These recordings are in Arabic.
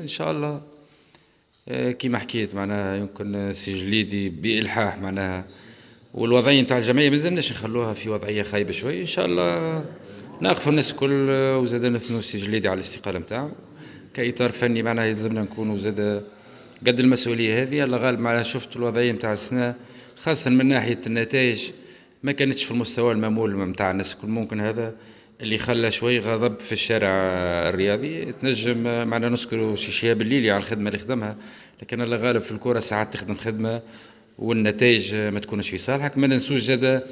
شاء الله. كيما حكيت معناها يمكن السي جليدي بإلحاح معناها، والوضعية نتاع الجمعية مازلناش نخلوها في وضعية خايبة شوي. إن شاء الله ناقفوا الناس الكل، وزاد نثنوا السي جليدي على الاستقالة نتاعو كإطار فني. معناها يلزمنا نكونوا زاد قد المسؤولية هذه. الله غالب معناها شفت الوضعية نتاع السنة خاصة من ناحية النتائج ما كانتش في المستوى المأمول نتاع الناس الكل. ممكن هذا اللي خلى شوي غضب في الشارع الرياضي. تنجم معنا نذكروا شهاب الليلي على الخدمة اللي خدمها، لكن الله غالب في الكرة ساعات تخدم خدمة والنتائج ما تكونش في صالحك. ما ننسوش زاد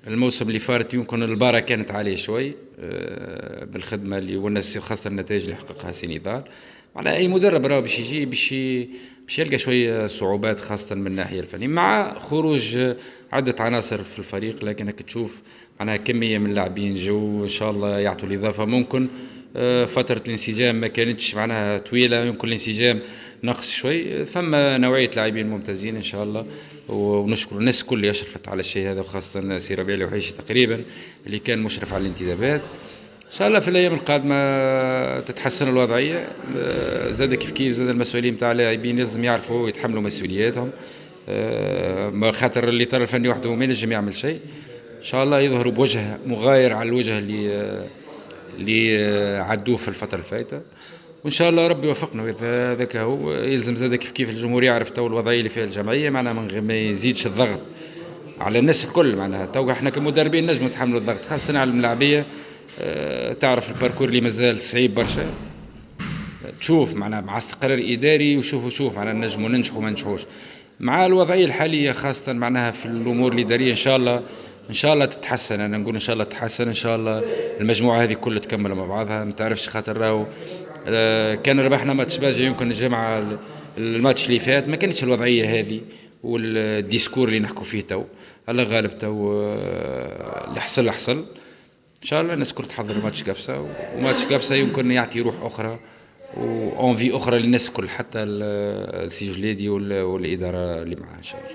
الموسم اللي فارت يمكن البارة كانت عالية شوي بالخدمة اللي والناس خاصة النتائج اللي حققها سينيدال. على أي مدرب راه باش يجي باش يلقى شوية صعوبات خاصة من الناحية الفنية مع خروج عدة عناصر في الفريق. لكنك تشوف معناها كمية من اللاعبين جو إن شاء الله يعطوا الإضافة. ممكن فترة الانسجام ما كانتش معناها طويلة، يمكن الانسجام نقص شوي. ثم نوعية لاعبين ممتازين إن شاء الله، ونشكر الناس الكل اللي أشرفت على الشيء هذا، وخاصة سي ربيع الوحيشي تقريبا اللي كان مشرف على الانتدابات. إن شاء الله في الأيام القادمة تتحسن الوضعية. زاد كيف زاد المسؤولين نتاع اللاعبين لازم يعرفوا يتحملوا مسؤولياتهم، ما خاطر اللي ترى الفني وحده ما ينجم يعمل شيء. ان شاء الله يظهروا بوجه مغاير على الوجه اللي عدوه في الفتره الفائته، وان شاء الله ربي يوفقنا. هذاك هو يلزم زاد كيف الجمهور يعرف تو الوضعيه اللي فيها الجمعيه، معناها ما يزيدش الضغط على الناس الكل. معناها تو احنا كمدربين نجم نتحملوا الضغط، خاصه على الملاعبيه. تعرف الباركور اللي مازال صعيب برشا، تشوف معناها مع استقرار اداري وشوف معناها نجموا ننجحوا ما ننجحوش مع الوضعيه الحاليه، خاصه معناها في الامور الاداريه. ان شاء الله تتحسن. انا نقول ان شاء الله تتحسن، ان شاء الله المجموعه هذه كلها تكمل مع بعضها. ما تعرفش خاطر راهو كان ربحنا ماتش باجي يمكن الجمعه الماتش اللي فات ما كانتش الوضعيه هذه والديسكور اللي نحكوا فيه تو. الله غالب تو اللي حصل ان شاء الله الناس كل تحضر ماتش قفصه، وماتش قفصه يمكن يعطي روح اخرى وانفي اخرى للناس الكل، حتى السي جليدي والاداره اللي معاه ان شاء الله.